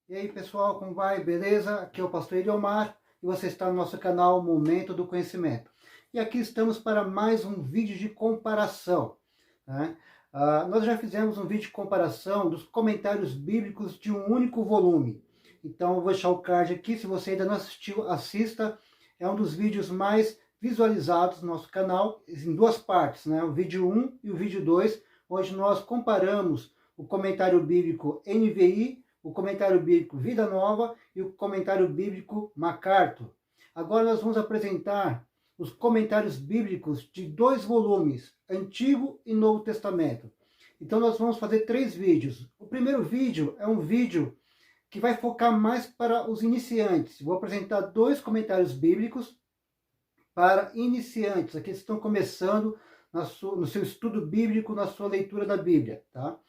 E aí pessoal, como vai? Beleza? Aqui é o pastor Eliomar e você está no nosso canal Momento do Conhecimento. E aqui estamos para mais um vídeo de comparação, né? Nós já fizemos um vídeo de comparação dos comentários bíblicos de um único volume. Então eu vou deixar o card aqui, se você ainda não assistiu, assista. É um dos vídeos mais visualizados no nosso canal, em duas partes, né? O vídeo 1 e o vídeo 2, onde nós comparamos o comentário bíblico NVI, o comentário bíblico Vida Nova e o comentário bíblico MacArthur. Agora nós vamos apresentar os comentários bíblicos de dois volumes, Antigo e Novo Testamento. Então nós vamos fazer 3 vídeos. O primeiro vídeo é um vídeo que vai focar mais para os iniciantes. Vou apresentar 2 comentários bíblicos para iniciantes, aqueles que estão começando no seu estudo bíblico, na sua leitura da Bíblia. Tá?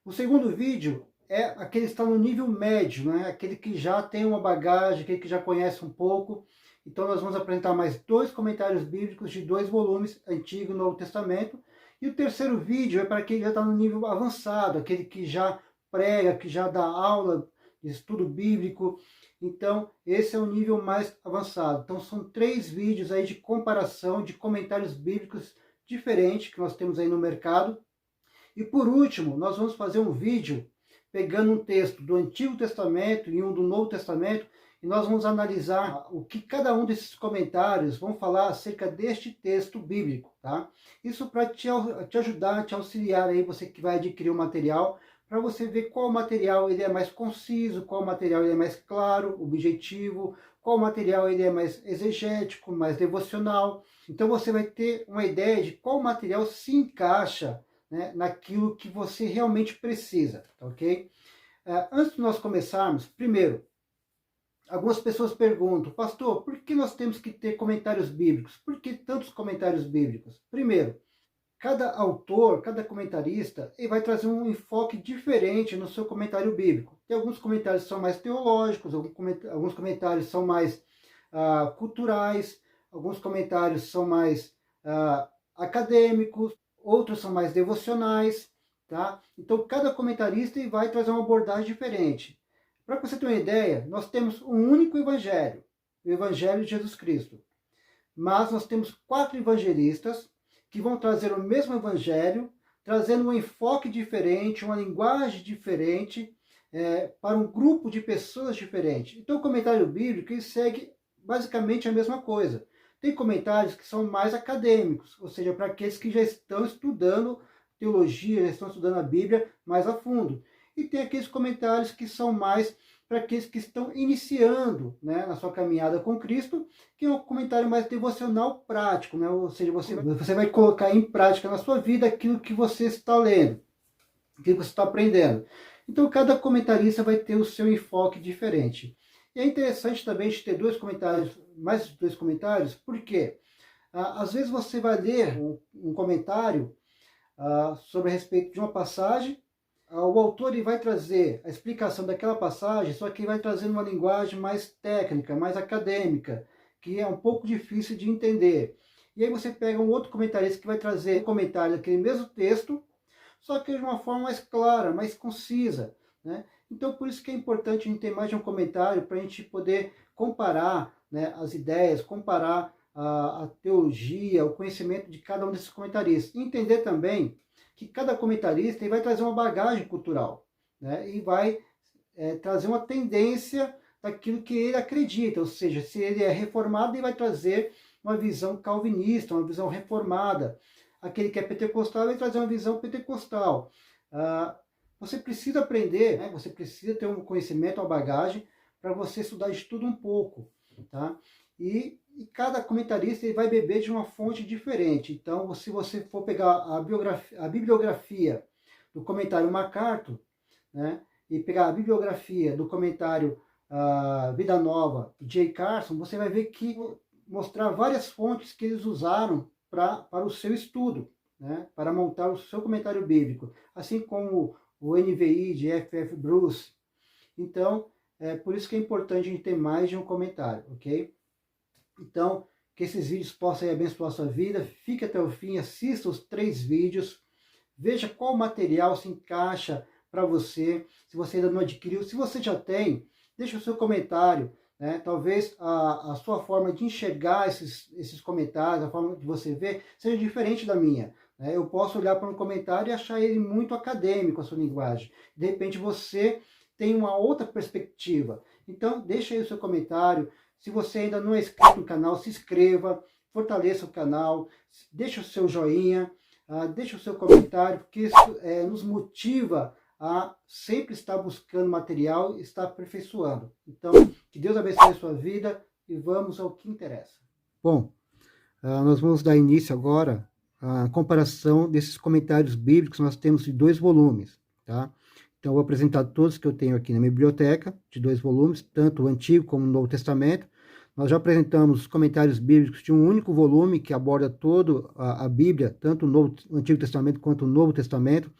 O segundo vídeo é aquele que está no nível médio, né? Aquele que já tem uma bagagem, aquele que já conhece um pouco. Então nós vamos apresentar mais 2 comentários bíblicos de 2 volumes, Antigo e Novo Testamento. E o terceiro vídeo é para quem já está no nível avançado, aquele que já prega, que já dá aula de estudo bíblico. Então esse é o nível mais avançado. Então são 3 vídeos aí de comparação de comentários bíblicos diferentes que nós temos aí no mercado. E por último, nós vamos fazer um vídeo pegando um texto do Antigo Testamento e um do Novo Testamento, e nós vamos analisar o que cada um desses comentários vão falar acerca deste texto bíblico, tá? Isso para te ajudar, te auxiliar aí, você que vai adquirir o material, para você ver qual material ele é mais conciso, qual material ele é mais claro, objetivo, qual material ele é mais exegético, mais devocional. Então você vai ter uma ideia de qual material se encaixa, né, naquilo que você realmente precisa, tá ok? Antes de nós começarmos, primeiro, algumas pessoas perguntam, pastor, por que nós temos que ter comentários bíblicos? Por que tantos comentários bíblicos? Primeiro, cada autor, cada comentarista, ele vai trazer um enfoque diferente no seu comentário bíblico. Tem alguns comentários que são mais teológicos, alguns comentários são mais culturais, alguns comentários são mais acadêmicos, outros são mais devocionais, tá? Então cada comentarista vai trazer uma abordagem diferente. Para você ter uma ideia, nós temos um único evangelho, o Evangelho de Jesus Cristo. Mas nós temos 4 evangelistas que vão trazer o mesmo evangelho, trazendo um enfoque diferente, uma linguagem diferente, para um grupo de pessoas diferentes. Então o comentário bíblico ele segue basicamente a mesma coisa. Tem comentários que são mais acadêmicos, ou seja, para aqueles que já estão estudando teologia, já estão estudando a Bíblia mais a fundo. E tem aqueles comentários que são mais para aqueles que estão iniciando, né, na sua caminhada com Cristo, que é um comentário mais devocional prático, né? Ou seja, você vai colocar em prática na sua vida aquilo que você está lendo, aquilo que você está aprendendo. Então cada comentarista vai ter o seu enfoque diferente. E é interessante também a gente ter 2 comentários, mais 2 comentários, porque às vezes você vai ler um comentário sobre a respeito de uma passagem, o autor ele vai trazer a explicação daquela passagem, só que ele vai trazer uma linguagem mais técnica, mais acadêmica, que é um pouco difícil de entender. E aí você pega um outro comentarista que vai trazer um comentário daquele mesmo texto, só que de uma forma mais clara, mais concisa, né? Então por isso que é importante a gente ter mais de um comentário para a gente poder comparar, né, as ideias, comparar a teologia, o conhecimento de cada um desses comentaristas. E entender também que cada comentarista ele vai trazer uma bagagem cultural, né? E vai trazer uma tendência daquilo que ele acredita, ou seja, se ele é reformado, ele vai trazer uma visão calvinista, uma visão reformada. Aquele que é pentecostal vai trazer uma visão pentecostal. Você precisa aprender, né? Você precisa ter um conhecimento, uma bagagem, para você estudar de tudo um pouco, tá? E cada comentarista ele vai beber de uma fonte diferente. Então, se você for pegar a bibliografia do comentário MacArthur, né, e pegar a bibliografia do comentário Vida Nova de J. Carson, você vai ver que mostrar várias fontes que eles usaram para o seu estudo, né, para montar o seu comentário bíblico, assim como o NVI de F.F. Bruce. Então, por isso que é importante a gente ter mais de um comentário, ok? Então, que esses vídeos possam abençoar a sua vida. Fique até o fim, assista os 3 vídeos, veja qual material se encaixa para você, se você ainda não adquiriu. Se você já tem, deixa o seu comentário, né? Talvez a sua forma de enxergar esses comentários, a forma de você ver, seja diferente da minha. Né? Eu posso olhar para um comentário e achar ele muito acadêmico, a sua linguagem. De repente você tem uma outra perspectiva. Então, deixa aí o seu comentário. Se você ainda não é inscrito no canal, se inscreva, fortaleça o canal, deixa o seu joinha, deixa o seu comentário, porque isso nos motiva a sempre estar buscando material e estar aperfeiçoando. Então, que Deus abençoe a sua vida e vamos ao que interessa. Bom, nós vamos dar início agora à comparação desses comentários bíblicos que nós temos de 2 volumes, tá? Então, eu vou apresentar todos que eu tenho aqui na minha biblioteca, de 2 volumes, tanto o Antigo como o Novo Testamento. Nós já apresentamos os comentários bíblicos de um único volume que aborda toda a Bíblia, tanto o Antigo Testamento quanto o Novo Testamento.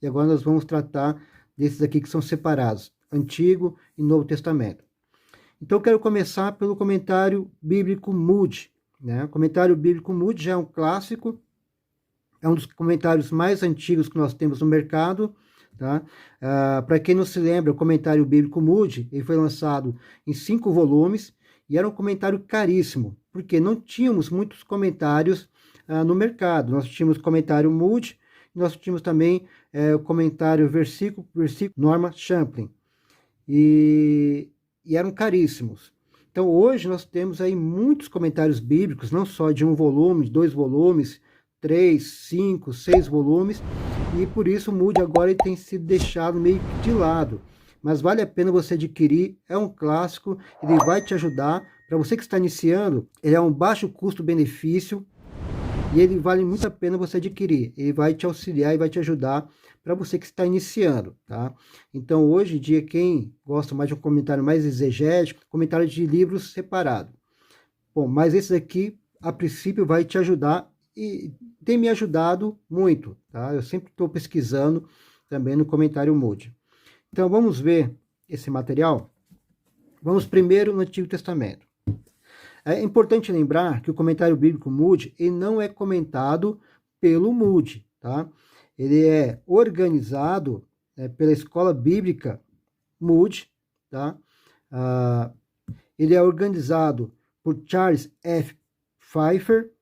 E agora nós vamos tratar desses aqui que são separados, Antigo e Novo Testamento. Então, eu quero começar pelo comentário bíblico Moody. Né? O comentário bíblico Moody já é um clássico, é um dos comentários mais antigos que nós temos no mercado. Tá? Para quem não se lembra, o comentário bíblico Moody ele foi lançado em 5 volumes e era um comentário caríssimo, porque não tínhamos muitos comentários no mercado. Nós tínhamos comentário Moody, nós tínhamos também o comentário versículo por versículo Norman Champlin, e eram caríssimos. Então hoje nós temos aí muitos comentários bíblicos, não só de 1 volume, 2 volumes, 3, 5, 6 volumes, e por isso o Moody agora ele tem sido deixado meio que de lado. Mas vale a pena você adquirir, é um clássico, ele vai te ajudar. Para você que está iniciando, ele é um baixo custo-benefício e ele vale muito a pena você adquirir. Ele vai te auxiliar e vai te ajudar para você que está iniciando, tá? Então, hoje em dia, quem gosta mais de um comentário mais exegético, comentário de livros separado. Bom, mas esse daqui, a princípio, vai te ajudar e tem me ajudado muito, tá? Eu sempre estou pesquisando também no comentário Moody. Então, vamos ver esse material. Vamos primeiro no Antigo Testamento. É importante lembrar que o comentário bíblico Moody ele não é comentado pelo Moody, tá? Ele é organizado pela Escola Bíblica Moody, tá? Ele é organizado por Charles F. Pfeiffer,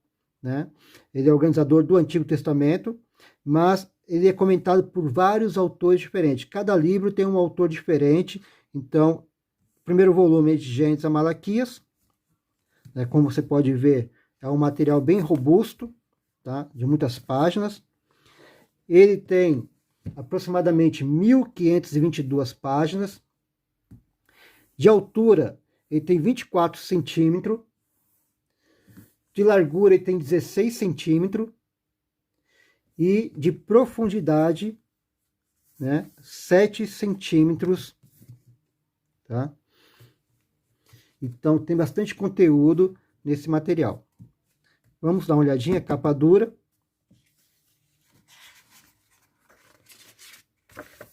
né? Ele é organizador do Antigo Testamento, mas ele é comentado por vários autores diferentes. Cada livro tem um autor diferente. Então, o primeiro volume é de Gênesis a Malaquias. Né? Como você pode ver, é um material bem robusto, tá? De muitas páginas. Ele tem aproximadamente 1.522 páginas. De altura, ele tem 24 centímetros. De largura, ele tem 16 centímetros. E de profundidade, né, 7 centímetros, tá? Então, tem bastante conteúdo nesse material. Vamos dar uma olhadinha, capa dura.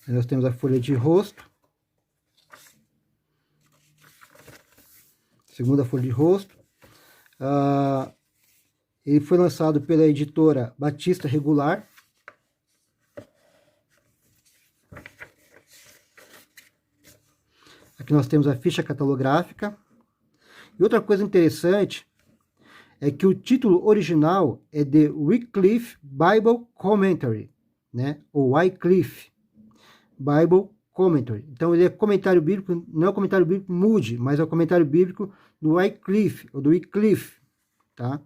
Nós temos a folha de rosto. Segunda folha de rosto. Ele foi lançado pela editora Batista Regular. Aqui nós temos a ficha catalográfica. E outra coisa interessante é que o título original é The Wycliffe Bible Commentary, né? Ou Wycliffe Bible Commentary. Então ele é comentário bíblico, não é o comentário bíblico Moody, mas é o comentário bíblico do Wycliffe, ou do Wycliffe, tá?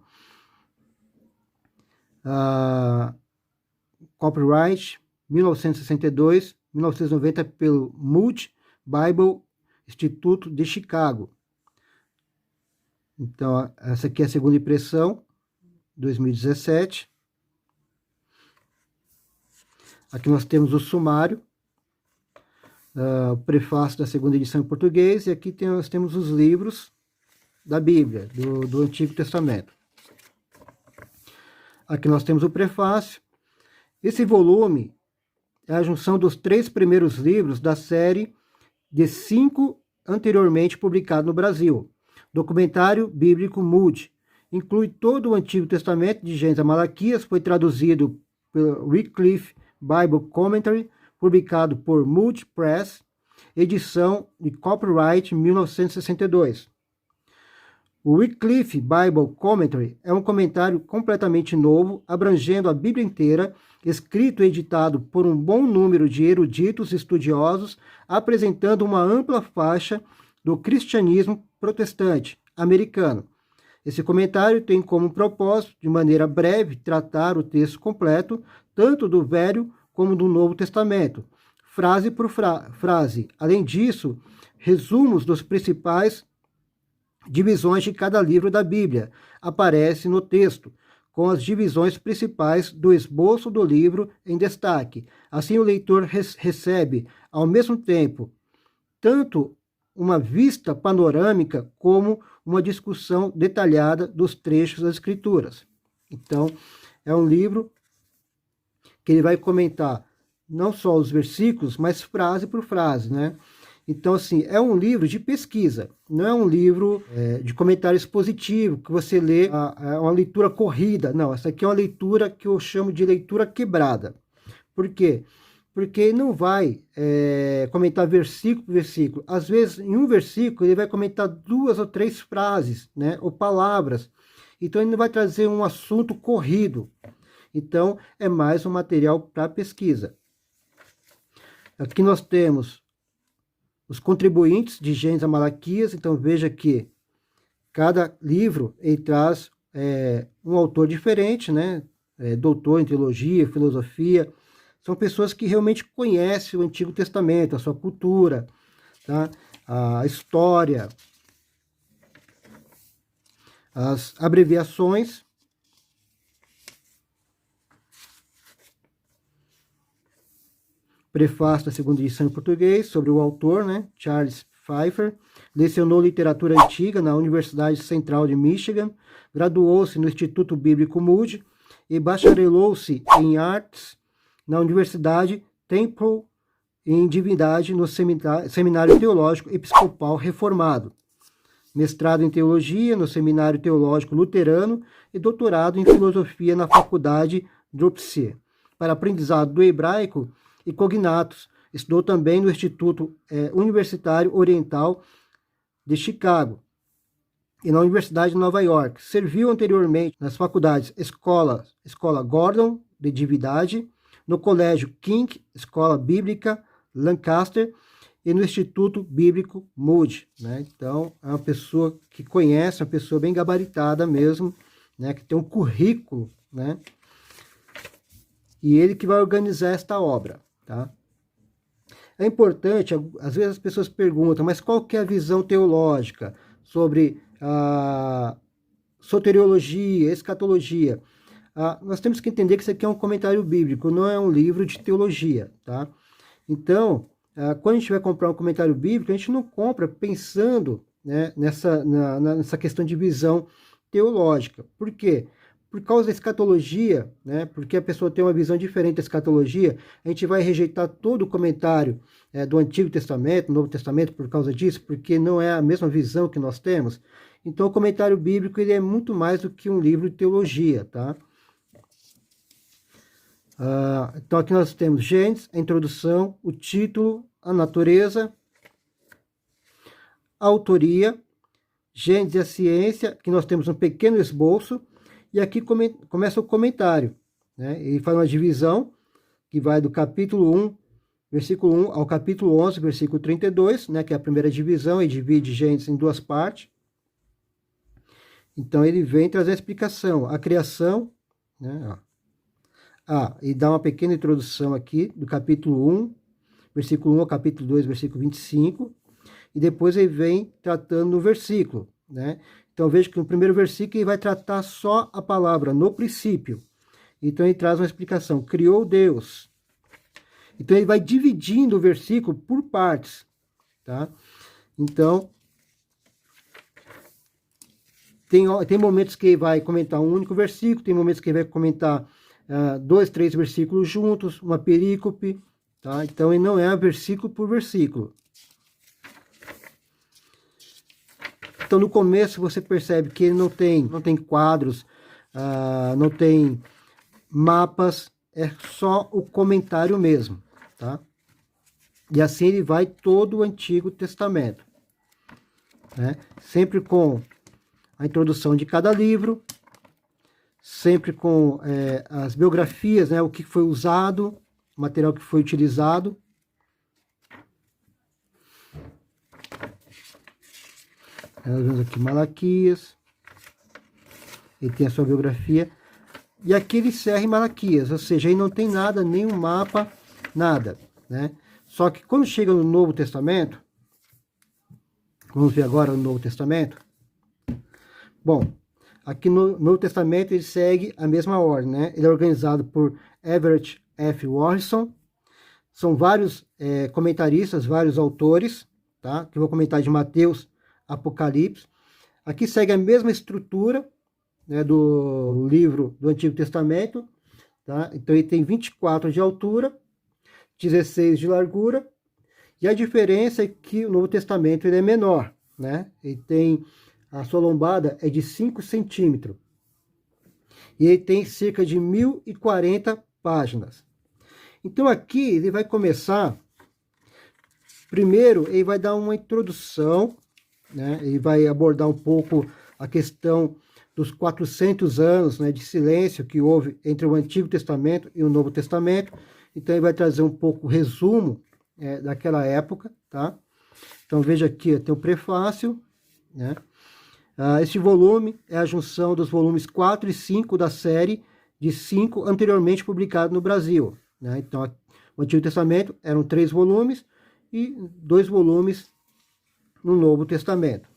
Copyright 1962, 1990 pelo Moody Bible Instituto de Chicago. Então, essa aqui é a segunda impressão, 2017. Aqui nós temos o sumário, o prefácio da segunda edição em português, e aqui nós temos os livros da Bíblia, do Antigo Testamento. Aqui nós temos o prefácio. Esse volume é a junção dos 3 primeiros livros da série de 5 anteriormente publicados no Brasil. Documentário Bíblico Moody. Inclui todo o Antigo Testamento, de Gênesis a Malaquias, foi traduzido pelo Wycliffe Bible Commentary, publicado por Multi Press, edição de copyright 1962. O Wycliffe Bible Commentary é um comentário completamente novo, abrangendo a Bíblia inteira, escrito e editado por um bom número de eruditos estudiosos, apresentando uma ampla faixa do cristianismo protestante americano. Esse comentário tem como propósito, de maneira breve, tratar o texto completo, tanto do Velho como do Novo Testamento, frase por frase. Além disso, resumos dos principais divisões de cada livro da Bíblia aparecem no texto, com as divisões principais do esboço do livro em destaque. Assim, o leitor recebe, ao mesmo tempo, tanto uma vista panorâmica como uma discussão detalhada dos trechos das Escrituras. Então, é um livro que ele vai comentar não só os versículos, mas frase por frase, né? Então, assim, é um livro de pesquisa, não é um livro de comentário expositivo, que você lê, é uma leitura corrida. Não, essa aqui é uma leitura que eu chamo de leitura quebrada. Por quê? Porque ele não vai comentar versículo por versículo. Às vezes, em um versículo, ele vai comentar 2 ou 3 frases, né, ou palavras. Então, ele não vai trazer um assunto corrido. Então, é mais um material para pesquisa. Aqui nós temos os contribuintes de Gênesis a Malaquias. Então, veja que cada livro ele traz um autor diferente, né? Doutor em teologia, filosofia. São pessoas que realmente conhecem o Antigo Testamento, a sua cultura, tá? A história, as abreviações. Prefácio da segunda edição em português, sobre o autor, né, Charles Pfeiffer. Lecionou literatura antiga na Universidade Central de Michigan, graduou-se no Instituto Bíblico Moody e bacharelou-se em artes na Universidade Temple em Divindade no Seminário Teológico Episcopal Reformado. Mestrado em Teologia no Seminário Teológico Luterano e doutorado em Filosofia na Faculdade Drupal. Para aprendizado do hebraico e cognatos. Estudou também no Instituto Universitário Oriental de Chicago e na Universidade de Nova York. Serviu anteriormente nas faculdades Escola Gordon de Divindade, no Colégio King, Escola Bíblica Lancaster e no Instituto Bíblico Moody, né? Então, é uma pessoa que conhece, uma pessoa bem gabaritada mesmo, né? Que tem um currículo, né? E ele que vai organizar esta obra. Tá? É importante, às vezes as pessoas perguntam, mas qual que é a visão teológica sobre a soteriologia, escatologia? Nós temos que entender que isso aqui é um comentário bíblico, não é um livro de teologia. Tá? Então, quando a gente vai comprar um comentário bíblico, a gente não compra pensando, né, nessa questão de visão teológica. Por quê? Por causa da escatologia, né, porque a pessoa tem uma visão diferente da escatologia, a gente vai rejeitar todo o comentário do Antigo Testamento, Novo Testamento, por causa disso, porque não é a mesma visão que nós temos. Então, o comentário bíblico ele é muito mais do que um livro de teologia. Tá? Então, aqui nós temos Gênesis, a introdução, o título, a natureza, a autoria, Gênesis e a ciência, que nós temos um pequeno esboço. E aqui começa o comentário, né? Ele faz uma divisão que vai do capítulo 1, versículo 1 ao capítulo 11, versículo 32, né? Que é a primeira divisão, e divide Gênesis em 2 partes. Então, ele vem trazer a explicação, a criação, né? E dá uma pequena introdução aqui do capítulo 1, versículo 1 ao capítulo 2, versículo 25. E depois ele vem tratando no versículo, né? Então, veja que no primeiro versículo ele vai tratar só a palavra, no princípio. Então, ele traz uma explicação. Criou Deus. Então, ele vai dividindo o versículo por partes. Tá? Então, tem momentos que ele vai comentar um único versículo, tem momentos que ele vai comentar 2, 3 versículos juntos, uma perícope. Tá? Então, ele não é versículo por versículo. Então, no começo, você percebe que ele não tem quadros, não tem mapas, é só o comentário mesmo, tá? E assim ele vai todo o Antigo Testamento, né? Sempre com a introdução de cada livro, sempre com as biografias, né? O que foi usado, o material que foi utilizado. Nós vemos aqui Malaquias, ele tem a sua biografia. E aqui ele encerra em Malaquias, ou seja, aí não tem nada, nenhum mapa, nada, né? Só que quando chega no Novo Testamento, vamos ver agora o Novo Testamento. Bom, aqui no Novo Testamento ele segue a mesma ordem, né? Ele é organizado por Everett F. Warrison. São vários comentaristas, vários autores, tá? Que eu vou comentar de Mateus, Apocalipse. Aqui segue a mesma estrutura, né, do livro do Antigo Testamento, tá? Então ele tem 24 de altura, 16 de largura, e a diferença é que o Novo Testamento ele é menor, né? Ele tem, a sua lombada é de 5 centímetros, e ele tem cerca de 1040 páginas. Então aqui ele vai começar, primeiro ele vai dar uma introdução, né? Ele vai abordar um pouco a questão dos 400 anos, né, de silêncio que houve entre o Antigo Testamento e o Novo Testamento. Então ele vai trazer um pouco o resumo daquela época, tá? Então veja aqui, tem o prefácio, né? Este volume é a junção dos volumes 4 e 5 da série de 5 anteriormente publicados no Brasil, né? Então o Antigo Testamento eram 3 volumes e 2 volumes no Novo Testamento.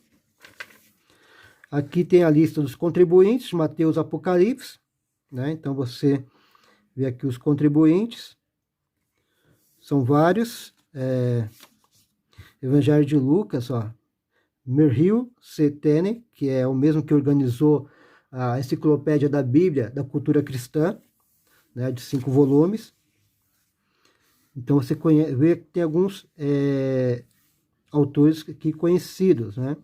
Aqui tem a lista dos contribuintes, Mateus, Apocalipse, né? Então você vê aqui os contribuintes, são vários. Evangelho de Lucas, ó, Merrill C. Tenney, que é o mesmo que organizou a Enciclopédia da Bíblia da Cultura Cristã, né, de 5 volumes. Então você vê que tem alguns autores aqui conhecidos, né?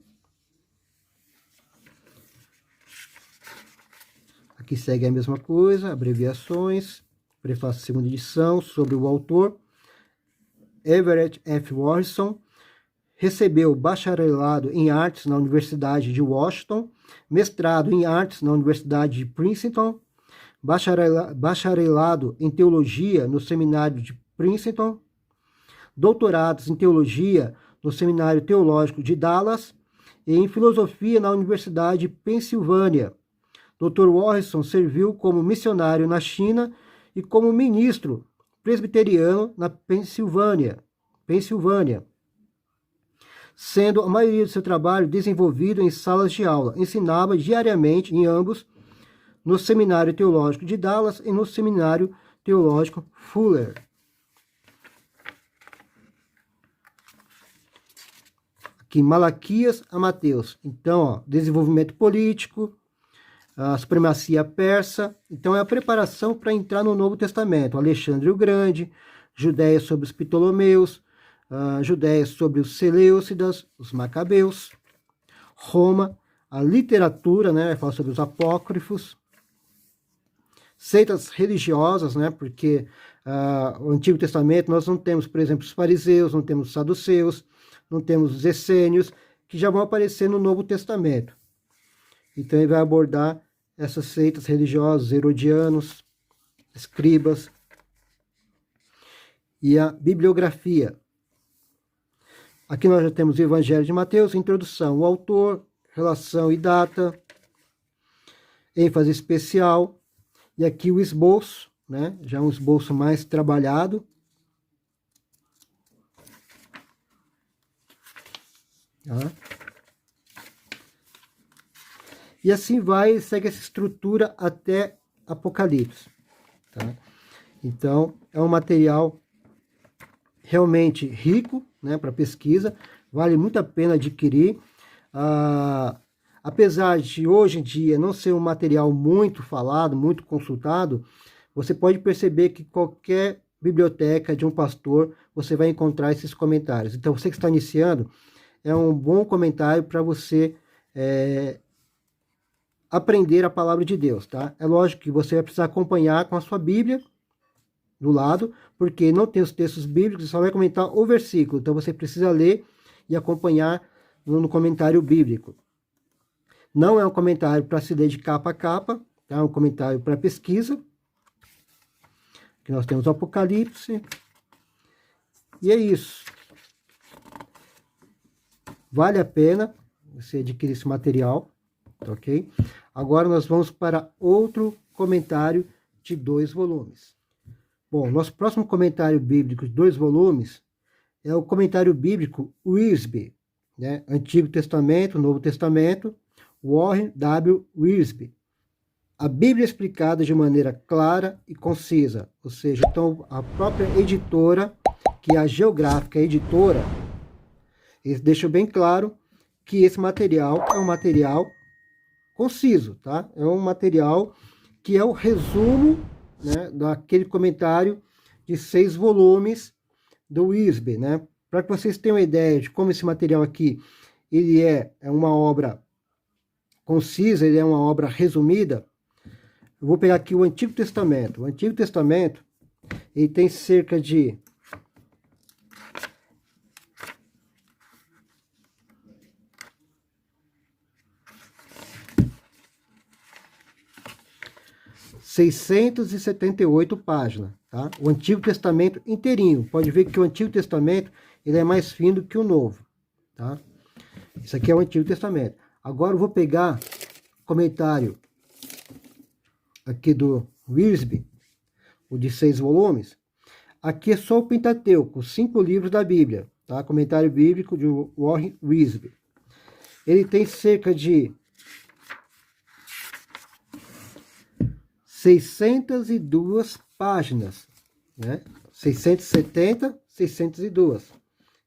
Aqui segue a mesma coisa, abreviações, prefácio segunda edição, sobre o autor. Everett F. Warrison recebeu bacharelado em artes na Universidade de Washington, mestrado em artes na Universidade de Princeton, bacharelado em teologia no Seminário de Princeton, doutorados em teologia no Seminário Teológico de Dallas e em filosofia na Universidade de Pensilvânia. Dr. Warrison serviu como missionário na China e como ministro presbiteriano na Pensilvânia, sendo a maioria do seu trabalho desenvolvido em salas de aula. Ensinava diariamente em ambos, no Seminário Teológico de Dallas e no Seminário Teológico Fuller. Aqui, Malaquias a Mateus. Então, ó, desenvolvimento político, a supremacia persa. Então é a preparação para entrar no Novo Testamento. Alexandre o Grande, Judéia sobre os Ptolomeus, Judéia sobre os Seleucidas, os Macabeus, Roma, a literatura, né, fala sobre os apócrifos, seitas religiosas, né, porque o Antigo Testamento nós não temos, por exemplo, os fariseus, não temos os saduceus, não temos os essênios, que já vão aparecer no Novo Testamento. Então ele vai abordar essas seitas religiosas, herodianos, escribas, e a bibliografia. Aqui nós já temos o Evangelho de Mateus, introdução, o autor, relação e data, ênfase especial, e aqui o esboço, né? Já um esboço mais trabalhado. Tá? E assim vai, segue essa estrutura até Apocalipse. Tá? Então, é um material realmente rico, né, para pesquisa, vale muito a pena adquirir. Apesar de hoje em dia não ser um material muito falado, muito consultado, você pode perceber que qualquer biblioteca de um pastor, você vai encontrar esses comentários. Então, você que está iniciando, é um bom comentário para você aprender a palavra de Deus, tá? É lógico que você vai precisar acompanhar com a sua Bíblia, do lado, porque não tem os textos bíblicos, só vai comentar o versículo. Então você precisa ler e acompanhar no comentário bíblico. Não é um comentário para se ler de capa a capa, tá? É um comentário para pesquisa. Aqui nós temos o Apocalipse. E é isso. Vale a pena você adquirir esse material, tá, ok? Agora nós vamos para outro comentário de 2 volumes. Bom, nosso próximo comentário bíblico de 2 volumes é o comentário bíblico Wiersbe, né? Antigo Testamento, Novo Testamento, Warren W. Wiersbe. A Bíblia é explicada de maneira clara e concisa, ou seja, então a própria editora, que é a Geográfica Editora, eles deixam bem claro que esse material é um material conciso, tá? É um material que é o resumo, né, daquele comentário de 6 volumes do Wiersbe, né? Para que vocês tenham uma ideia de como esse material aqui, ele é uma obra concisa, ele é uma obra resumida. Eu vou pegar aqui o Antigo Testamento. O Antigo Testamento, ele tem cerca de 678 páginas, tá? O Antigo Testamento inteirinho. Pode ver que o Antigo Testamento ele é mais fino que o Novo, tá? Isso aqui é o Antigo Testamento. Agora eu vou pegar o comentário aqui do Wiersbe, o de 6 volumes. Aqui é só o Pentateuco, 5 livros da Bíblia, tá? Comentário bíblico de Warren Wiersbe. Ele tem cerca de 602 páginas, né? 670, 602.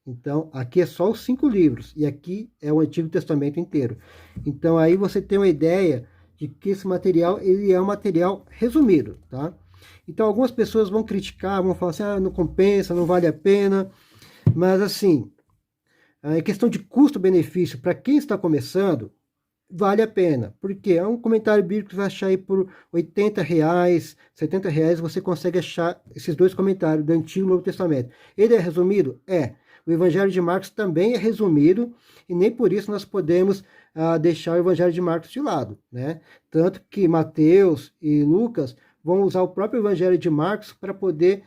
Então, aqui é só os 5 livros, e aqui é o Antigo Testamento inteiro. Então, aí você tem uma ideia de que esse material, ele é um material resumido, tá? Então, algumas pessoas vão criticar, vão falar assim, ah, não compensa, não vale a pena, mas assim, em questão de custo-benefício, para quem está começando, vale a pena, porque é um comentário bíblico que você vai achar aí por R$80, R$70, você consegue achar esses 2 comentários do Antigo e Novo Testamento. Ele é resumido? É. O Evangelho de Marcos também é resumido, e nem por isso nós podemos deixar o Evangelho de Marcos de lado, né? Tanto que Mateus e Lucas vão usar o próprio Evangelho de Marcos para poder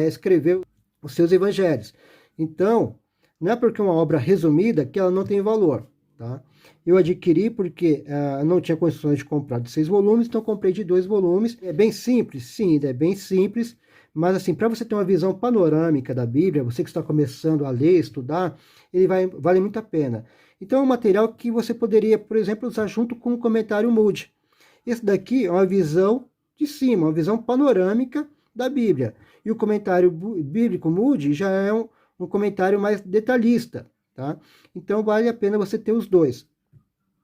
escrever os seus evangelhos. Então, não é porque é uma obra resumida que ela não tem valor, tá? Eu adquiri porque não tinha condições de comprar de 6 volumes, então comprei de 2 volumes. É bem simples? Sim, é bem simples, mas assim, para você ter uma visão panorâmica da Bíblia, você que está começando a ler, estudar, ele vale muito a pena. Então é um material que você poderia, por exemplo, usar junto com o comentário Moody. Esse daqui é uma visão de cima, uma visão panorâmica da Bíblia. E o comentário bíblico Moody já é um comentário mais detalhista, tá? Então vale a pena você ter os 2.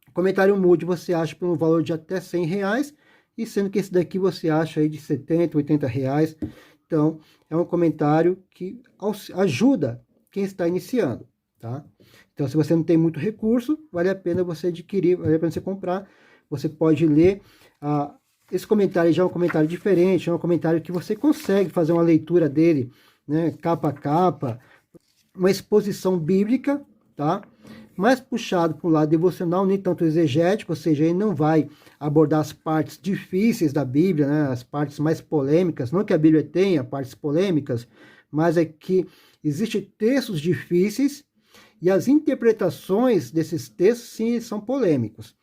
O comentário Moody você acha por um valor de até R$100, e sendo que esse daqui você acha aí de R$70, R$80. Então, é um comentário que ajuda quem está iniciando, tá? Então, se você não tem muito recurso, vale a pena você adquirir, vale a pena você comprar. Você pode ler. Esse comentário já é um comentário diferente, é um comentário que você consegue fazer uma leitura dele, né, capa a capa, uma exposição bíblica, tá? Mais puxado para o lado devocional, nem tanto exegético, ou seja, ele não vai abordar as partes difíceis da Bíblia, né, as partes mais polêmicas, não que a Bíblia tenha partes polêmicas, mas é que existem textos difíceis e as interpretações desses textos, sim, são polêmicos.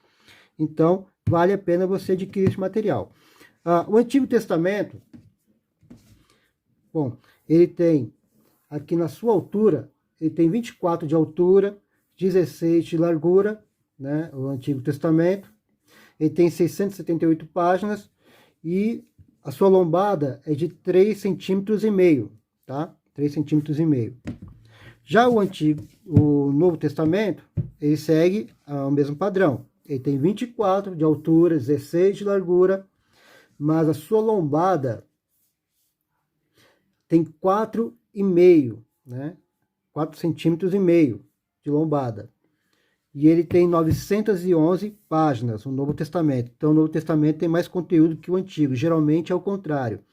Então, vale a pena você adquirir esse material. O Antigo Testamento, bom, ele tem aqui na sua altura, ele tem 24 de altura, 16 de largura, né, o Antigo Testamento. Ele tem 678 páginas e a sua lombada é de 3,5 centímetros, tá? 3,5 centímetros. Já o Novo Testamento, ele segue o mesmo padrão. Ele tem 24 de altura, 16 de largura, mas a sua lombada tem 4,5, né? 4,5 centímetros de lombada. E ele tem 911 páginas, o Novo Testamento. Então, o Novo Testamento tem mais conteúdo que o Antigo. Geralmente é o contrário.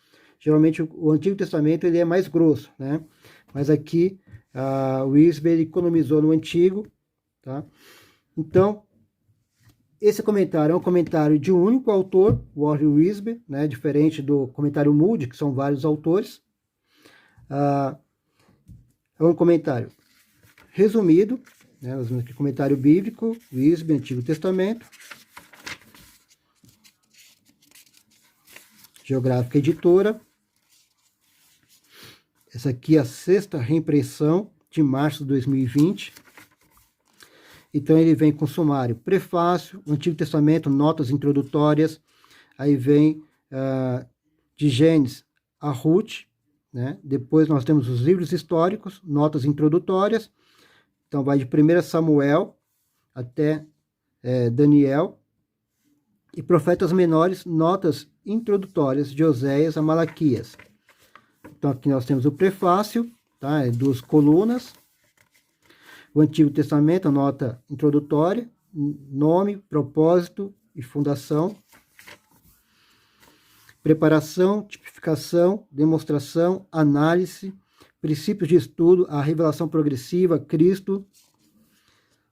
Geralmente o Antigo Testamento ele é mais grosso, né? Mas aqui o Wiersbe ele economizou no Antigo, tá? Então, esse comentário é um comentário de um único autor, Warren Wiersbe, né? Diferente do comentário Moody, que são vários autores. É um comentário resumido, né? Nós vemos aqui comentário bíblico, Wiersbe, Antigo Testamento. Geográfica Editora. Essa aqui é a 6ª reimpressão de março de 2020. Então ele vem com sumário, prefácio, Antigo Testamento, notas introdutórias. Aí vem de Gênesis a Ruth, né? Depois nós temos os livros históricos, notas introdutórias. Então vai de 1 Samuel até Daniel. E profetas menores, notas introdutórias de Oséias a Malaquias. Então aqui nós temos o prefácio, tá? 2 colunas. O Antigo Testamento, nota introdutória, nome, propósito e fundação. Preparação, tipificação, demonstração, análise, princípios de estudo, a revelação progressiva, Cristo,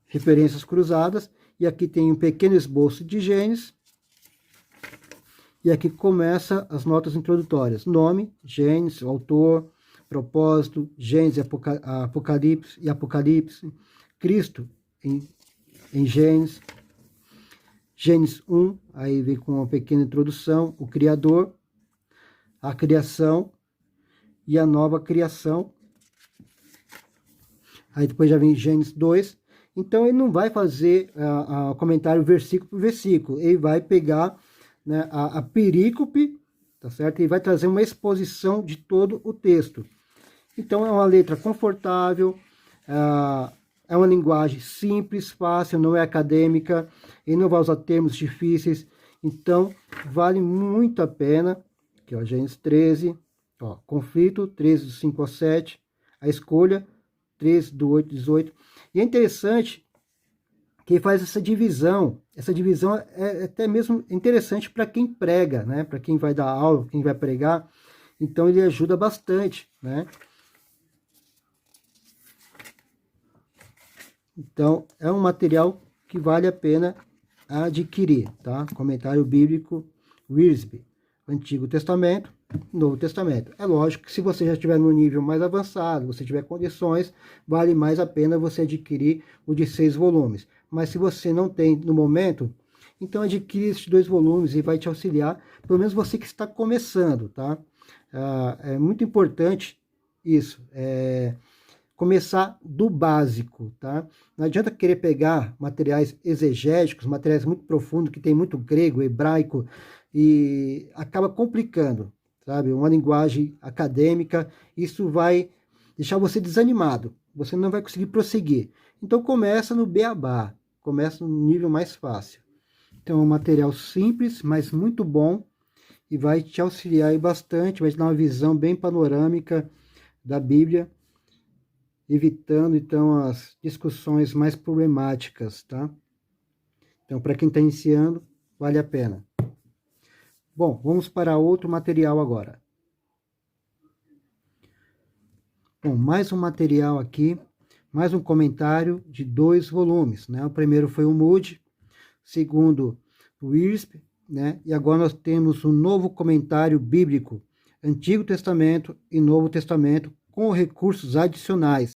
referências cruzadas. E aqui tem um pequeno esboço de Gênesis. E aqui começa as notas introdutórias. Nome, Gênesis, autor, propósito, Gênesis, Apocalipse e Apocalipse. Cristo em Gênesis. Gênesis 1, aí vem com uma pequena introdução. O Criador, a criação e a nova criação. Aí depois já vem Gênesis 2. Então ele não vai fazer comentário versículo por versículo. Ele vai pegar, né, a perícope, tá certo? E vai trazer uma exposição de todo o texto. Então é uma letra confortável, é uma linguagem simples, fácil, não é acadêmica, ele não vai usar termos difíceis. Então vale muito a pena. Aqui, ó, Gênesis 13, ó, conflito, 13 do 5 ao 7, a escolha, 13 do 8 ao 18. E é interessante que ele faz essa divisão. Essa divisão é até mesmo interessante para quem prega, né? Para quem vai dar aula, quem vai pregar. Então ele ajuda bastante, né? Então é um material que vale a pena adquirir, tá? Comentário bíblico Wiersbe, Antigo Testamento, Novo Testamento. É lógico que se você já estiver no nível mais avançado, você tiver condições, vale mais a pena você adquirir o de 6 volumes. Mas se você não tem no momento, então adquire esses 2 volumes e vai te auxiliar, pelo menos você que está começando, tá? É muito importante isso, começar do básico, tá? Não adianta querer pegar materiais exegéticos, materiais muito profundos, que tem muito grego, hebraico, e acaba complicando, sabe? Uma linguagem acadêmica, isso vai deixar você desanimado, você não vai conseguir prosseguir. Então começa no beabá, começa no nível mais fácil. Então é um material simples, mas muito bom, e vai te auxiliar aí bastante, vai te dar uma visão bem panorâmica da Bíblia, evitando então as discussões mais problemáticas, tá? Então para quem está iniciando, vale a pena. Bom, vamos para outro material agora. Bom, mais um material aqui, mais um comentário de 2 volumes, né? O primeiro foi o Moody, segundo o Wiersbe, né? E agora nós temos um novo comentário bíblico, Antigo Testamento e Novo Testamento, com recursos adicionais.